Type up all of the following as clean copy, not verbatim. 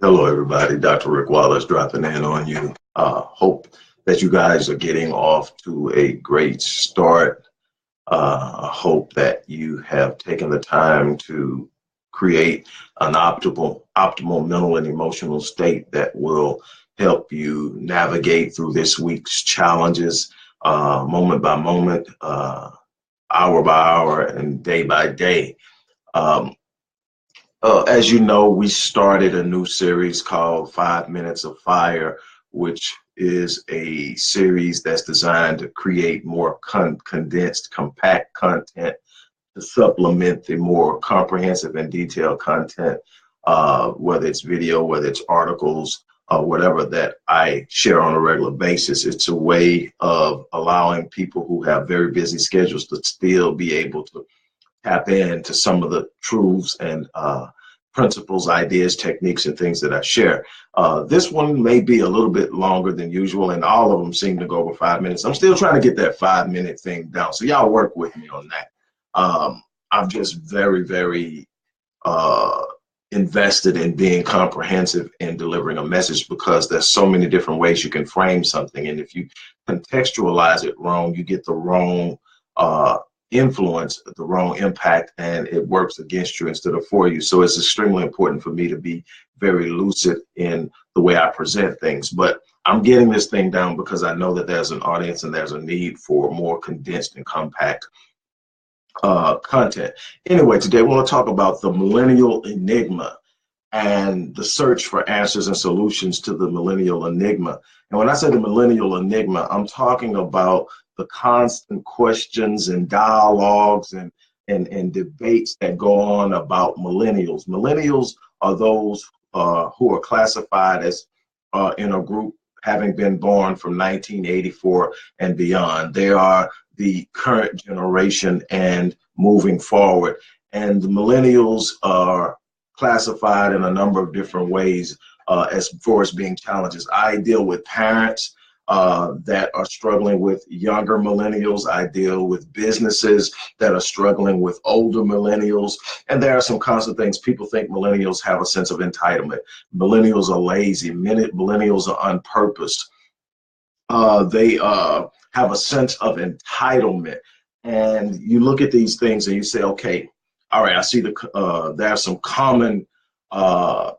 Hello, everybody. Dr. Rick Wallace dropping in on you. Hope that you guys are getting off to a great start. Hope that you have taken the time to create an optimal mental and emotional state that will help you navigate through this week's challenges, moment by moment, hour by hour, and day by day. Um, as you know, we started a new series called 5 Minutes of Fire, which is a series that's designed to create more condensed, compact content to supplement the more comprehensive and detailed content, whether it's video, whether it's articles, whatever that I share on a regular basis. It's a way of allowing people who have very busy schedules to still be able to tap into some of the truths and principles, ideas, techniques, and things that I share. This one may be a little bit longer than usual, and all of them seem to go over 5 minutes. I'm still trying to get that 5 minute thing down, so y'all work with me on that. I'm just very invested in being comprehensive in delivering a message, because there's so many different ways you can frame something, and if you contextualize it wrong, you get the wrong influence, the wrong impact, and it works against you instead of for you. So it's extremely important for me to be very lucid in the way I present things. But I'm getting this thing down because I know that there's an audience and there's a need for more condensed and compact content. Anyway, today I want to talk about the Millennial Enigma and the search for answers and solutions to the Millennial Enigma. And when I say the Millennial Enigma, I'm talking about the constant questions and dialogues and debates that go on about millennials. Millennials are those who are classified as in a group having been born from 1984 and beyond. They are the current generation and moving forward. And the millennials are classified in a number of different ways as far as being challenges. I deal with parents that are struggling with younger millennials. I deal with businesses that are struggling with older millennials. And there are some constant things. People think millennials have a sense of entitlement. Millennials are lazy. Millennials are unpurposed. They have a sense of entitlement. And you look at these things and you say, okay, all right, I see there are some common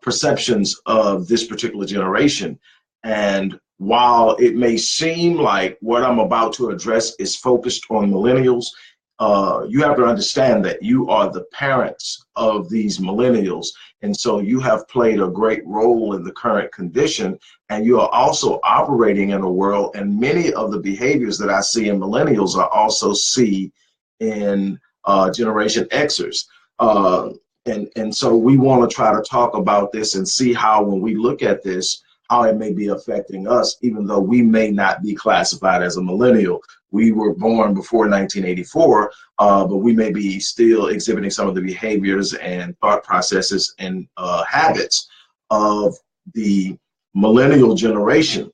perceptions of this particular generation. And while it may seem like what I'm about to address is focused on millennials, you have to understand that you are the parents of these millennials. And so you have played a great role in the current condition, and you are also operating in a world, and many of the behaviors that I see in millennials I also see in Generation Xers. And so we want to try to talk about this and see how, when we look at this, how it may be affecting us, even though we may not be classified as a millennial. We were born before 1984, but we may be still exhibiting some of the behaviors and thought processes and habits of the millennial generation.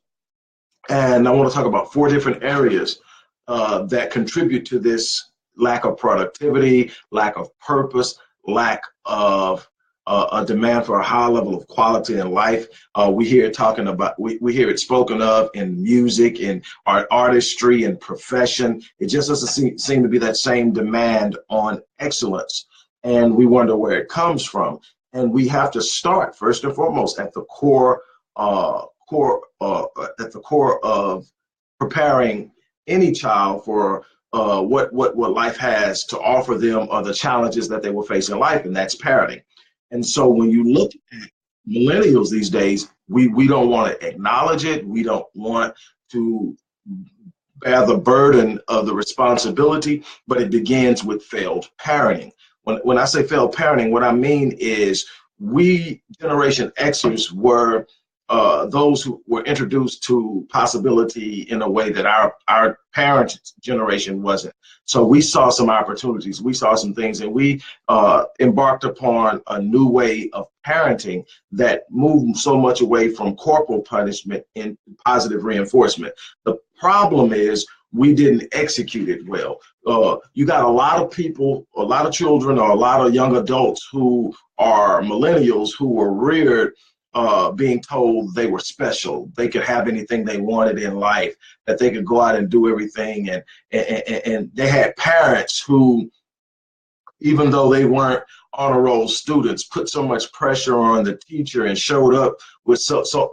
And I want to talk about 4 different areas that contribute to this lack of productivity, lack of purpose, lack of a demand for a high level of quality in life. We hear it spoken of in music, in art, artistry, and profession. It just doesn't seem to be that same demand on excellence. And we wonder where it comes from. And we have to start first and foremost at the core of preparing any child for what life has to offer them, or the challenges that they will face in life, and that's parenting. And so when you look at millennials these days, we don't want to acknowledge it. We don't want to bear the burden of the responsibility, but it begins with failed parenting. When I say failed parenting, what I mean is we, Generation Xers, were those who were introduced to possibility in a way that our parent generation wasn't. So we saw some opportunities, we saw some things, and we embarked upon a new way of parenting that moved so much away from corporal punishment and positive reinforcement. The problem is we didn't execute it well. You got a lot of people, a lot of children, or a lot of young adults who are millennials who were reared being told they were special, they could have anything they wanted in life, that they could go out and do everything. And they had parents who, even though they weren't honor roll students, put so much pressure on the teacher and showed up with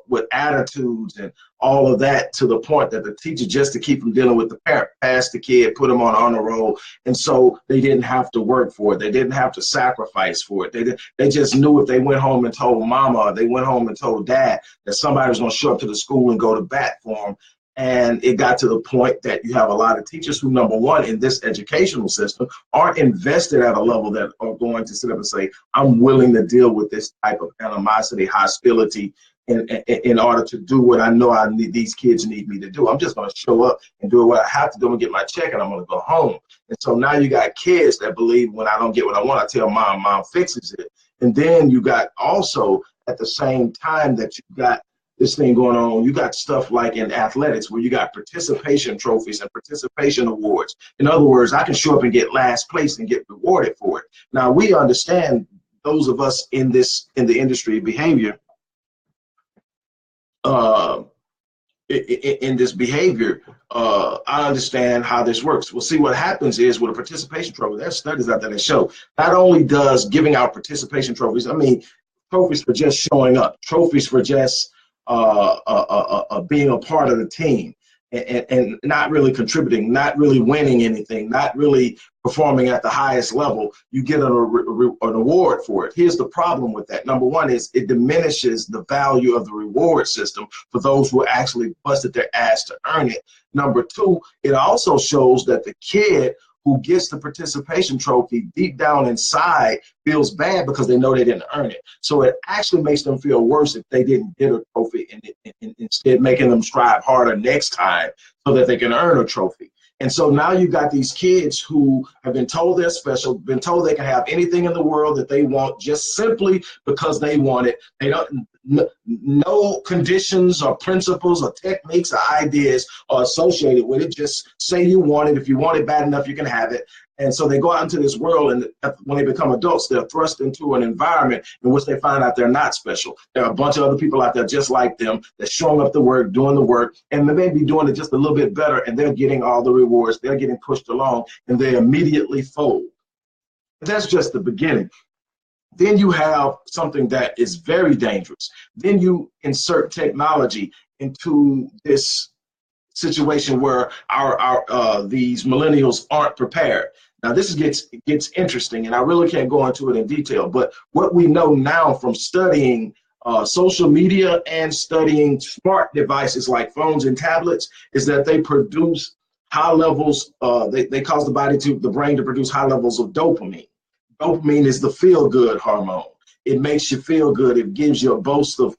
with attitudes and all of that, to the point that the teacher, just to keep from dealing with the parent, passed the kid, put them on honor roll. And so they didn't have to work for it. They didn't have to sacrifice for it. They just knew if they went home and told mama, or they went home and told dad, that somebody was going to show up to the school and go to bat for them. And it got to the point that you have a lot of teachers who, number one, in this educational system, aren't invested at a level that are going to sit up and say, I'm willing to deal with this type of animosity, hostility, in order to do what I know these kids need me to do. I'm just going to show up and do what I have to do and get my check, and I'm going to go home. And so now you got kids that believe, when I don't get what I want, I tell mom fixes it. And then you got also, at the same time that you got this thing going on, you got stuff like in athletics where you got participation trophies and participation awards. In other words, I can show up and get last place and get rewarded for it. Now, we understand, those of us in the industry of behavior, in this behavior, I understand how this works. Well, see, what happens is, with a participation trophy, there's studies out there that show, not only does giving out participation trophies, I mean, trophies for just showing up, trophies for just being a part of the team, and not really contributing, not really winning anything, not really performing at the highest level, you get an award for it. Here's the problem with that. Number one is, it diminishes the value of the reward system for those who actually busted their ass to earn it. Number two, it also shows that the kid who gets the participation trophy, deep down inside, feels bad because they know they didn't earn it. So it actually makes them feel worse if they didn't get a trophy, and instead making them strive harder next time so that they can earn a trophy. And so now you got these kids who have been told they're special, been told they can have anything in the world that they want, just simply because they want it. They don't, no conditions or principles or techniques or ideas are associated with it. Just say you want it. If you want it bad enough, you can have it. And so they go out into this world, and when they become adults, they're thrust into an environment in which they find out they're not special. There are a bunch of other people out there just like them, that's showing up to work, doing the work, and they may be doing it just a little bit better, and they're getting all the rewards. They're getting pushed along, and they immediately fold. That's just the beginning. Then you have something that is very dangerous. Then you insert technology into this situation where these millennials aren't prepared. Now, this gets interesting, and I really can't go into it in detail, but what we know now from studying social media and studying smart devices like phones and tablets is that they produce high levels, they cause the brain to produce high levels of dopamine. Dopamine is the feel-good hormone. It makes you feel good. It gives you a boost of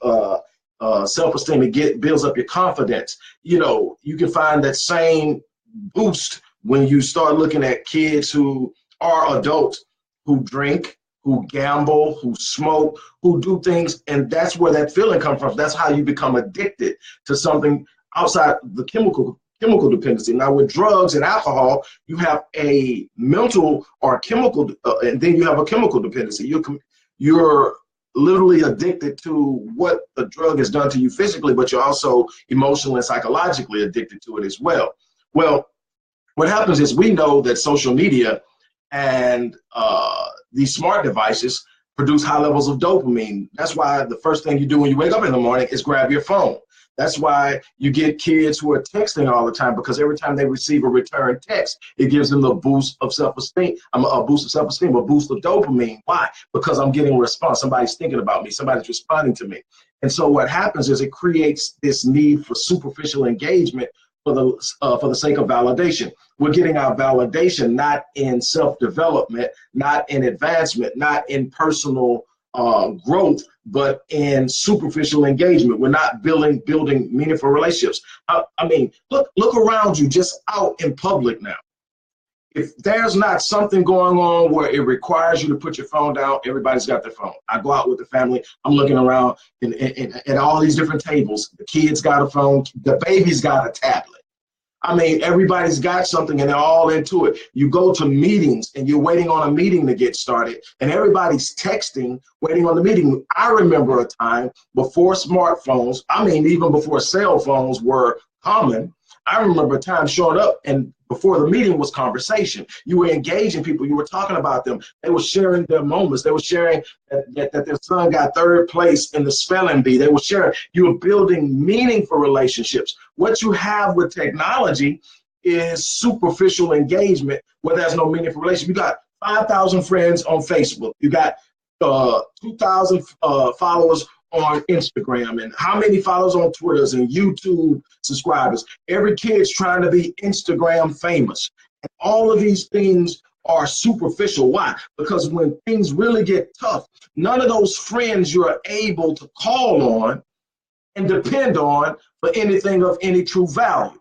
self-esteem. It builds up your confidence. You know, you can find that same boost when you start looking at kids who are adults, who drink, who gamble, who smoke, who do things, and that's where that feeling comes from. That's how you become addicted to something outside the chemical dependency. Now, with drugs and alcohol, you have a mental or chemical, and then you have a chemical dependency. You're literally addicted to what the drug has done to you physically, but you're also emotionally and psychologically addicted to it as well. Well, what happens is, we know that social media and these smart devices produce high levels of dopamine. That's why the first thing you do when you wake up in the morning is grab your phone. That's why you get kids who are texting all the time, because every time they receive a return text, it gives them a boost of self-esteem, a boost of dopamine. Why? Because I'm getting a response. Somebody's thinking about me. Somebody's responding to me. And so what happens is, it creates this need for superficial engagement for the sake of validation. We're getting our validation not in self-development, not in advancement, not in personal growth, but in superficial engagement. We're not building meaningful relationships. I mean, look around you, just out in public now. If there's not something going on where it requires you to put your phone down, everybody's got their phone. I go out with the family, I'm looking around at all these different tables. The kids got a phone, the baby's got a tablet. I mean, everybody's got something and they're all into it. You go to meetings and you're waiting on a meeting to get started, and everybody's texting, waiting on the meeting. I remember a time before smartphones, I mean, even before cell phones were common. I remember a time showing up, and before the meeting was conversation. You were engaging people. You were talking about them. They were sharing their moments. They were sharing that their son got third place in the spelling bee. They were sharing. You were building meaningful relationships. What you have with technology is superficial engagement where there's no meaningful relationship. You got 5,000 friends on Facebook. You got 2,000 followers on Instagram, and how many followers on Twitters and YouTube subscribers. Every kid's trying to be Instagram famous. And all of these things are superficial. Why? Because when things really get tough, none of those friends you're able to call on and depend on for anything of any true value.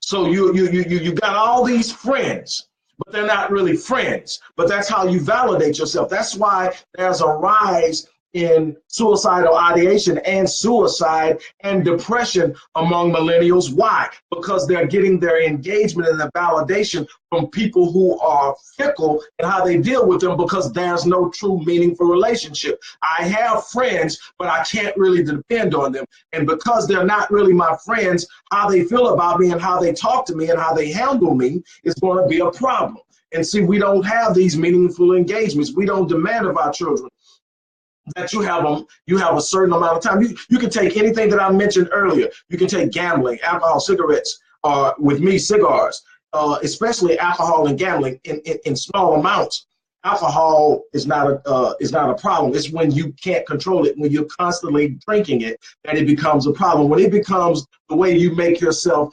So you got all these friends, but they're not really friends. But that's how you validate yourself. That's why there's a rise in suicidal ideation and suicide and depression among millennials. Why? Because they're getting their engagement and their validation from people who are fickle and how they deal with them, because there's no true meaningful relationship. I have friends, but I can't really depend on them. And because they're not really my friends, how they feel about me and how they talk to me and how they handle me is going to be a problem. And see, we don't have these meaningful engagements. We don't demand of our children that you have a certain amount of time. You can take anything that I mentioned earlier. You can take gambling, alcohol, cigarettes, with me, cigars, especially alcohol and gambling in small amounts. Alcohol is not a problem. It's when you can't control it, when you're constantly drinking it, that it becomes a problem. When it becomes the way you make yourself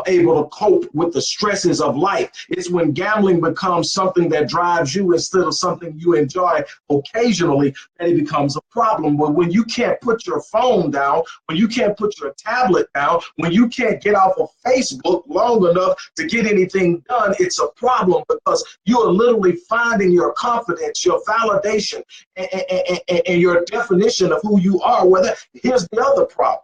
able to cope with the stresses of life. It's when gambling becomes something that drives you instead of something you enjoy occasionally that it becomes a problem. But when you can't put your phone down, when you can't put your tablet down, when you can't get off of Facebook long enough to get anything done, it's a problem, because you are literally finding your confidence, your validation, and your definition of who you are. Here's the other problem.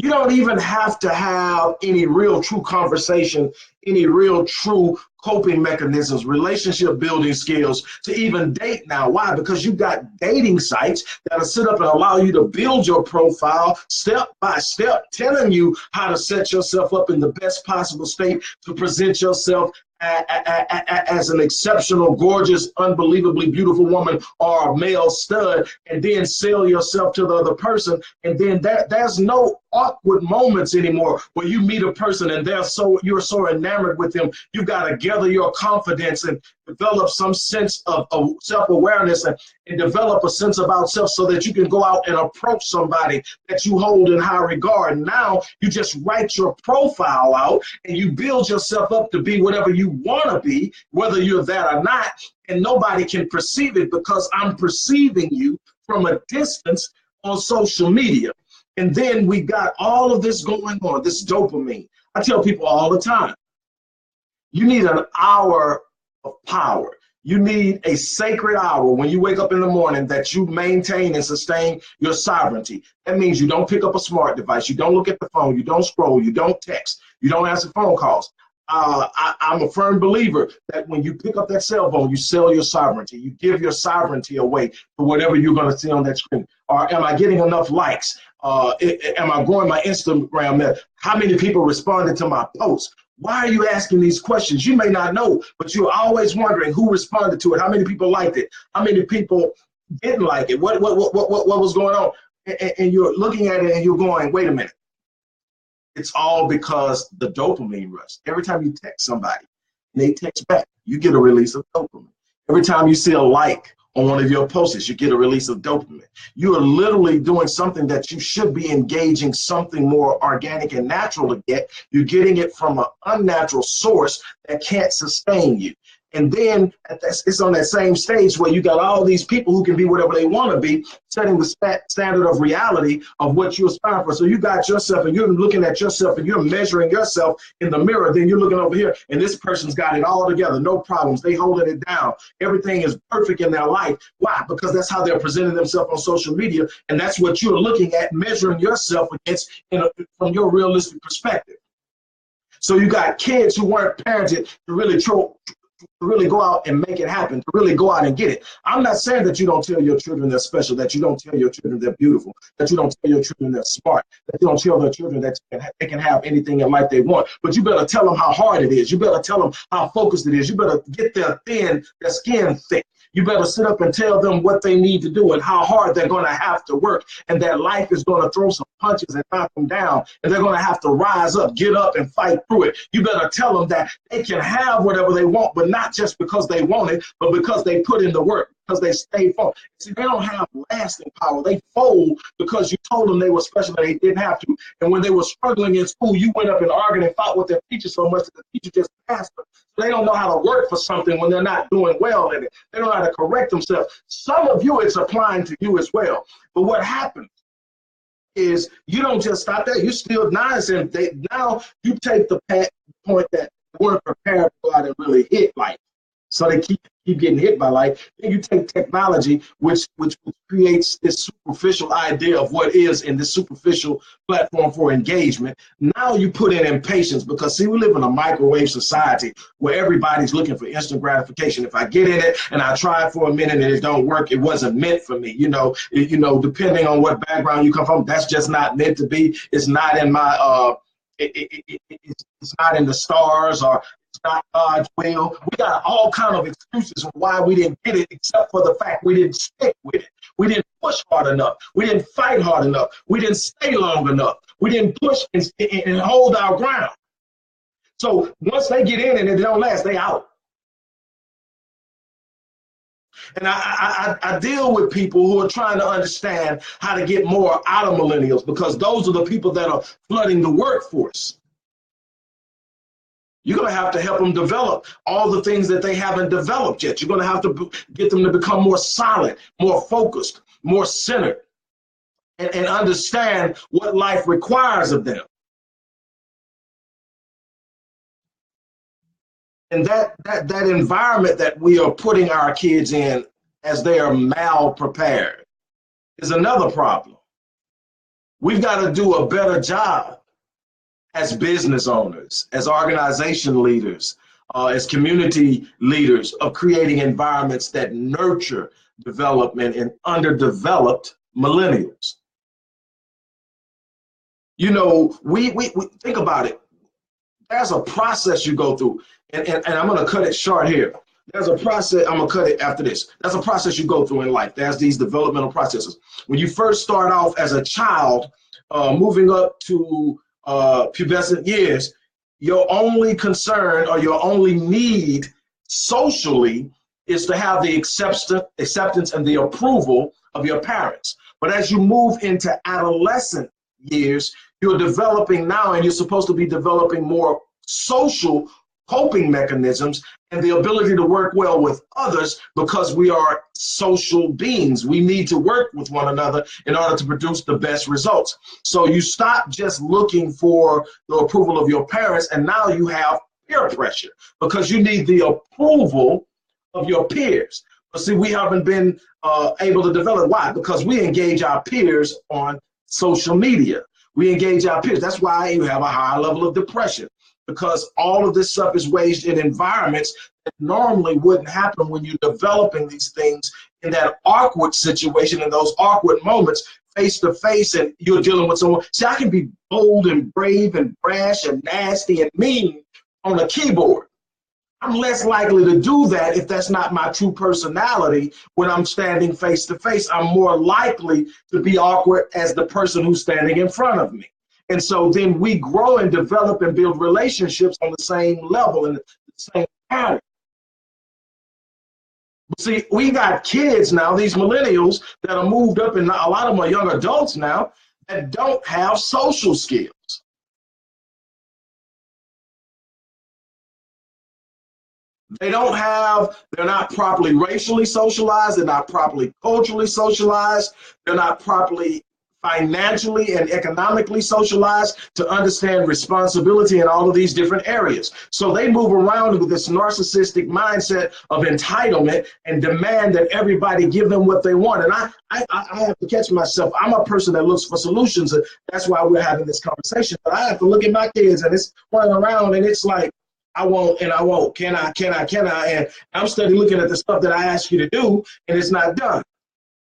You don't even have to have any real true conversation, any real true coping mechanisms, relationship building skills to even date now. Why? Because you've got dating sites that'll sit up and allow you to build your profile step by step, telling you how to set yourself up in the best possible state to present yourself as an exceptional, gorgeous, unbelievably beautiful woman or a male stud, and then sell yourself to the other person. And then there's no awkward moments anymore where you meet a person and you're so enamored with them. You've got to gather your confidence and develop some sense of self-awareness and develop a sense about self so that you can go out and approach somebody that you hold in high regard. Now you just write your profile out and you build yourself up to be whatever you want to be, whether you're that or not, and nobody can perceive it because I'm perceiving you from a distance on social media. And then we got all of this going on, this dopamine. I tell people all the time, you need an hour of power. You need a sacred hour when you wake up in the morning that you maintain and sustain your sovereignty. That means you don't pick up a smart device. You don't look at the phone. You don't scroll. You don't text. You don't answer phone calls. I'm a firm believer that when you pick up that cell phone, you sell your sovereignty. You give your sovereignty away for whatever you're going to see on that screen. Or am I getting enough likes? Am I growing my Instagram? How many people responded to my posts? Why are you asking these questions? You may not know, but you're always wondering who responded to it, how many people liked it, how many people didn't like it, what was going on, and you're looking at it and you're going, wait a minute. It's all because the dopamine rush. Every time you text somebody and they text back, you get a release of dopamine. Every time you see a like on one of your posts, you get a release of dopamine. You are literally doing something that you should be engaging something more organic and natural to get. You're getting it from an unnatural source that can't sustain you. And then it's on that same stage where you got all these people who can be whatever they want to be, setting the standard of reality of what you aspire for. So you got yourself and you're looking at yourself and you're measuring yourself in the mirror. Then you're looking over here and this person's got it all together, no problems. They holding it down. Everything is perfect in their life. Why? Because that's how they're presenting themselves on social media. And that's what you're looking at, measuring yourself against from your realistic perspective. So you got kids who weren't parented to really go out and make it happen, to really go out and get it. I'm not saying that you don't tell your children they're special, that you don't tell your children they're beautiful, that you don't tell your children they're smart, that you don't tell their children that they can have anything in life they want. But you better tell them how hard it is. You better tell them how focused it is. You better get their skin thick. You better sit up and tell them what they need to do and how hard they're going to have to work, and that life is going to throw some punches and knock them down, and they're going to have to rise up, get up, and fight through it. You better tell them that they can have whatever they want, but not just because they want it, but because they put in the work, because they stay focused. See, they don't have lasting power. They fold because you told them they were special and they didn't have to. And when they were struggling in school, you went up and argued and fought with their teacher so much that the teacher just passed them. So they don't know how to work for something when they're not doing well in it. They don't know how to correct themselves. Some of you, it's applying to you as well. But what happens is you don't just stop there. You still nice, and now you take the point that they weren't prepared to go out and really hit life. So they keep getting hit by life. Then you take technology, which creates this superficial idea of what is in this superficial platform for engagement. Now you put in impatience, because see, we live in a microwave society where everybody's looking for instant gratification. If I get in it and I try it for a minute and it don't work, it wasn't meant for me. Depending on what background you come from, that's just not meant to be. It's not in my it's not in the stars, or it's not God's will. We got all kind of excuses for why we didn't get it, except for the fact we didn't stick with it. We didn't push hard enough. We didn't fight hard enough. We didn't stay long enough. We didn't push and hold our ground. So once they get in and it don't last, they out. And I deal with people who are trying to understand how to get more out of millennials, because those are the people that are flooding the workforce. You're going to have to help them develop all the things that they haven't developed yet. You're going to have to get them to become more solid, more focused, more centered, and understand what life requires of them. And that environment that we are putting our kids in as they are mal-prepared is another problem. We've got to do a better job as business owners, as organization leaders, as community leaders, of creating environments that nurture development in underdeveloped millennials. We think about it. There's a process you go through, and I'm going to cut it short here. There's a process, I'm going to cut it after this. There's a process you go through in life. There's these developmental processes. When you first start off as a child, moving up to pubescent years, your only concern or your only need socially is to have the acceptance and the approval of your parents. But as you move into adolescent years, you're developing now, and you're supposed to be developing more social coping mechanisms and the ability to work well with others, because we are social beings. We need to work with one another in order to produce the best results. So you stop just looking for the approval of your parents, and now you have peer pressure because you need the approval of your peers. But see, we haven't been able to develop. Why? Because we engage our peers on social media. We engage our peers. That's why you have a high level of depression, because all of this stuff is waged in environments that normally wouldn't happen when you're developing these things in that awkward situation, in those awkward moments, face to face, and you're dealing with someone. See, I can be bold and brave and brash and nasty and mean on a keyboard. I'm less likely to do that if that's not my true personality. When I'm standing face to face, I'm more likely to be awkward as the person who's standing in front of me. And so then we grow and develop and build relationships on the same level and the same pattern. See, we got kids now, these millennials that are moved up, and a lot of them are young adults now, that don't have social skills. They're not properly racially socialized. They're not properly culturally socialized. They're not properly financially and economically socialized to understand responsibility in all of these different areas. So they move around with this narcissistic mindset of entitlement and demand that everybody give them what they want. And I have to catch myself. I'm a person that looks for solutions. And that's why we're having this conversation. But I have to look at my kids and it's running around and it's like, I won't and I won't. Can I? And I'm studying looking at the stuff that I ask you to do and it's not done.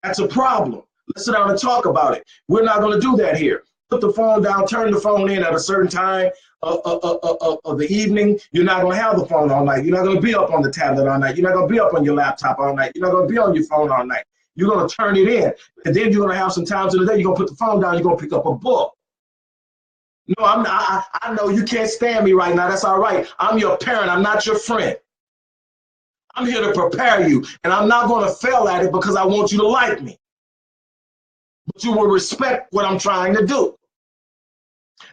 That's a problem. Let's sit down and talk about it. We're not going to do that here. Put the phone down, turn the phone in at a certain time of the evening. You're not going to have the phone all night. You're not going to be up on the tablet all night. You're not going to be up on your laptop all night. You're not going to be on your phone all night. You're going to turn it in. And then you're going to have some times in the day, you're going to put the phone down, you're going to pick up a book. No, I know you can't stand me right now. That's all right. I'm your parent. I'm not your friend. I'm here to prepare you. And I'm not going to fail at it because I want you to like me. But you will respect what I'm trying to do.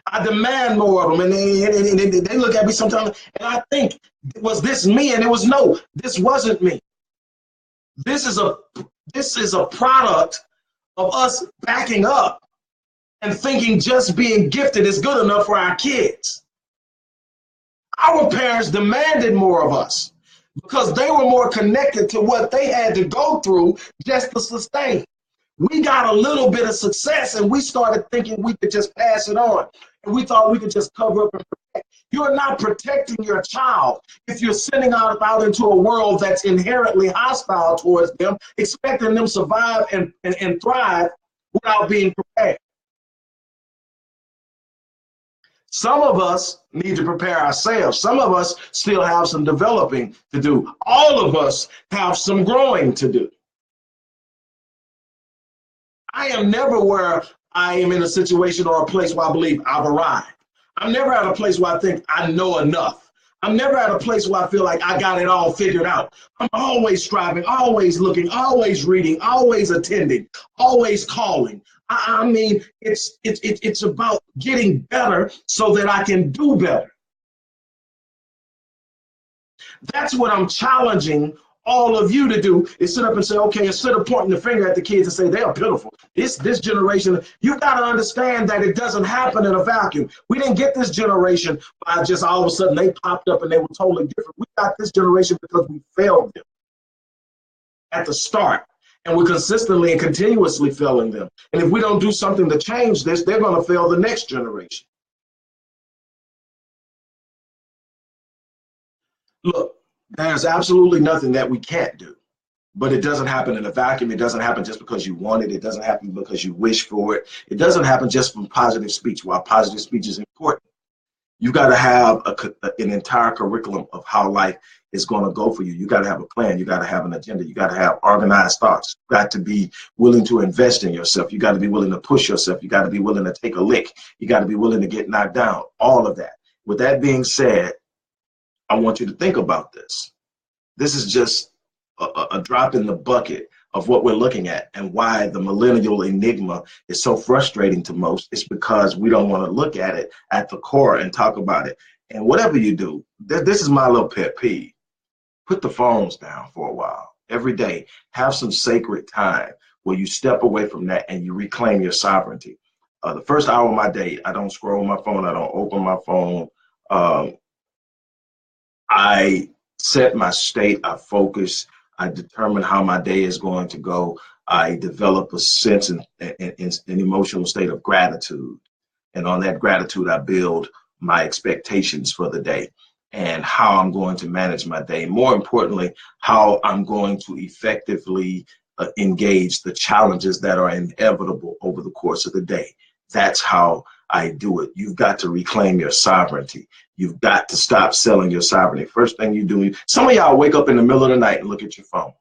I demand more of them, and they look at me sometimes, and I think, was this me? And it was no, this wasn't me. This is a product of us backing up and thinking just being gifted is good enough for our kids. Our parents demanded more of us because they were more connected to what they had to go through just to sustain. We got a little bit of success and we started thinking we could just pass it on. And we thought we could just cover up and protect. You're not protecting your child if you're sending out into a world that's inherently hostile towards them, expecting them to survive and thrive without being prepared. Some of us need to prepare ourselves. Some of us still have some developing to do. All of us have some growing to do. I am never where I am in a situation or a place where I believe I've arrived. I'm never at a place where I think I know enough. I'm never at a place where I feel like I got it all figured out. I'm always striving, always looking, always reading, always attending, always calling. I mean, it's about getting better so that I can do better. That's what I'm challenging all of you to do, is sit up and say, okay, instead of pointing the finger at the kids and say they are pitiful, this generation, you got to understand that it doesn't happen in a vacuum. We didn't get this generation by just all of a sudden they popped up and they were totally different. We got this generation because we failed them at the start, and we're consistently and continuously failing them. And if we don't do something to change this, they're going to fail the next generation. Look, there's absolutely nothing that we can't do, but it doesn't happen in a vacuum. It doesn't happen just because you want it. It doesn't happen because you wish for it. It doesn't happen just from positive speech. While positive speech is important, you got to have an entire curriculum of how life is going to go for you. You got to have a plan. You got to have an agenda. You got to have organized thoughts. You got to be willing to invest in yourself. You got to be willing to push yourself. You got to be willing to take a lick. You got to be willing to get knocked down. All of that. With that being said, I want you to think about this. This is just a drop in the bucket of what we're looking at, and why the millennial enigma is so frustrating to most. It's because we don't want to look at it at the core and talk about it. And whatever you do, this is my little pet peeve. Put the phones down for a while. Every day, have some sacred time where you step away from that and you reclaim your sovereignty. The first hour of my day, I don't scroll my phone. I don't open my phone. I set my state, I focus, I determine how my day is going to go. I develop a sense and an emotional state of gratitude. And on that gratitude, I build my expectations for the day and how I'm going to manage my day. More importantly, how I'm going to effectively engage the challenges that are inevitable over the course of the day. That's how I do it. You've got to reclaim your sovereignty. You've got to stop selling your sovereignty. First thing you do, some of y'all wake up in the middle of the night and look at your phone.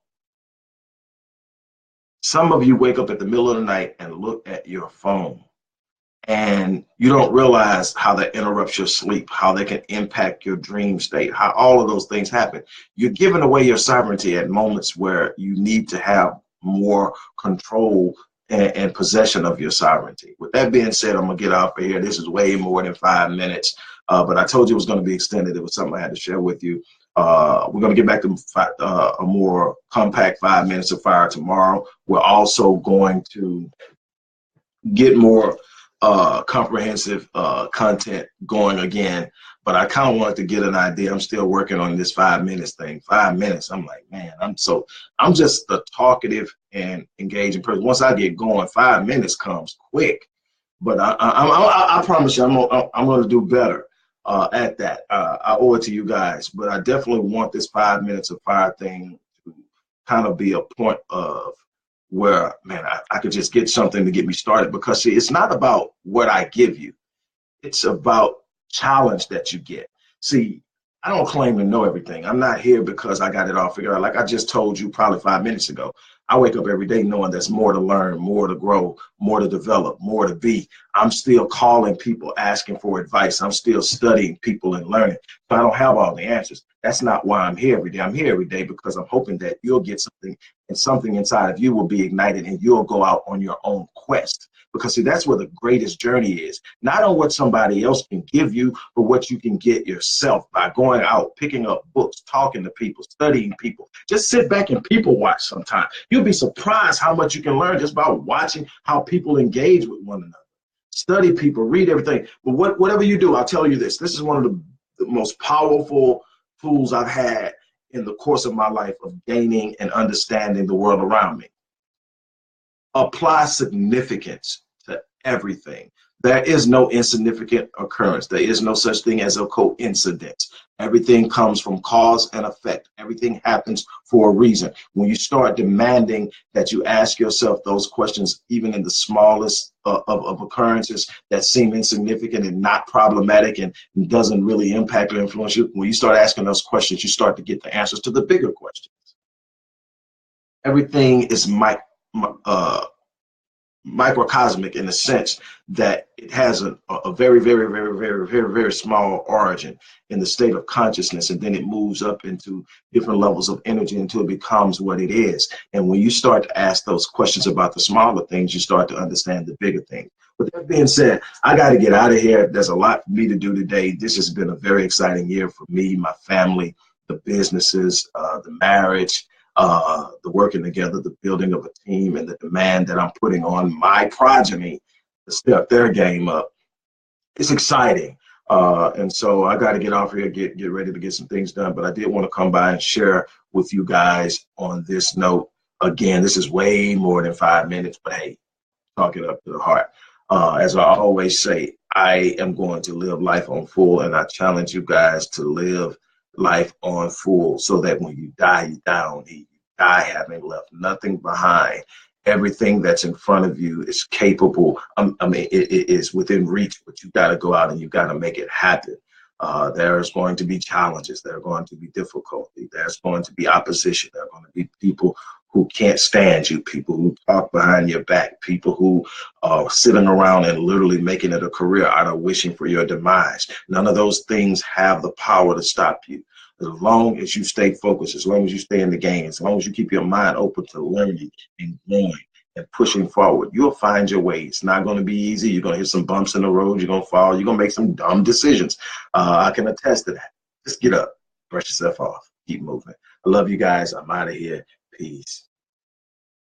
Some of you wake up at the middle of the night and look at your phone, and you don't realize how that interrupts your sleep, how they can impact your dream state, how all of those things happen. You're giving away your sovereignty at moments where you need to have more control and possession of your sovereignty. With that being said, I'm gonna get off of here. This is way more than 5 minutes, but I told you it was going to be extended. It was something I had to share with you. We're going to get back to a more compact 5 minutes of fire tomorrow. We're also going to get more comprehensive content going again. But I kind of wanted to get an idea. I'm still working on this 5 minutes thing. 5 minutes. I'm like, man, I'm just a talkative and engaging person. Once I get going, 5 minutes comes quick. But I promise you, I'm going to do better at that. I owe it to you guys. But I definitely want this 5 minutes of fire thing to kind of be a point of where, man, I could just get something to get me started. Because see, it's not about what I give you. It's about challenge that you get. See, I don't claim to know everything. I'm not here because I got it all figured out. Like I just told you probably 5 minutes ago, I wake up every day knowing there's more to learn, more to grow, more to develop, more to be. I'm still calling people, asking for advice. I'm still studying people and learning. So I don't have all the answers. That's not why I'm here every day. I'm here every day because I'm hoping that you'll get something, and something inside of you will be ignited and you'll go out on your own quest. Because see, that's where the greatest journey is. Not on what somebody else can give you, but what you can get yourself by going out, picking up books, talking to people, studying people. Just sit back and people watch sometime. You'll be surprised how much you can learn just by watching how people engage with one another. Study people, read everything. But whatever you do, I'll tell you this. This is one of the most powerful tools I've had in the course of my life of gaining and understanding the world around me. Apply significance to everything. There is no insignificant occurrence. There is no such thing as a coincidence. Everything comes from cause and effect. Everything happens for a reason. When you start demanding that you ask yourself those questions, even in the smallest of occurrences that seem insignificant and not problematic and doesn't really impact or influence you, when you start asking those questions, you start to get the answers to the bigger questions. Everything is microcosmic in the sense that it has a very, very, very, very, very, very small origin in the state of consciousness, and then it moves up into different levels of energy until it becomes what it is. And when you start to ask those questions about the smaller things, you start to understand the bigger things. With that being said, I got to get out of here. There's a lot for me to do today. This has been a very exciting year for me, my family, the businesses, the marriage, the working together, the building of a team, and the demand that I'm putting on my progeny to step their game up. It's exciting. And so I got to get off here, get ready to get some things done. But I did want to come by and share with you guys on this note. Again, this is way more than 5 minutes, but hey, talk it up to the heart. As I always say, I am going to live life on full, and I challenge you guys to live life on full so that when you die, you die on E. You die having left nothing behind. Everything that's in front of you is capable. It is within reach, but you got to go out and you got to make it happen. There's going to be challenges. There are going to be difficulty. There's going to be opposition. There are going to be people who can't stand you, people who talk behind your back, people who are sitting around and literally making it a career out of wishing for your demise. None of those things have the power to stop you. As long as you stay focused, as long as you stay in the game, as long as you keep your mind open to learning and growing and pushing forward, you'll find your way. It's not going to be easy. You're going to hit some bumps in the road. You're going to fall. You're going to make some dumb decisions. I can attest to that. Just get up, brush yourself off, keep moving. I love you guys. I'm out of here. Peace.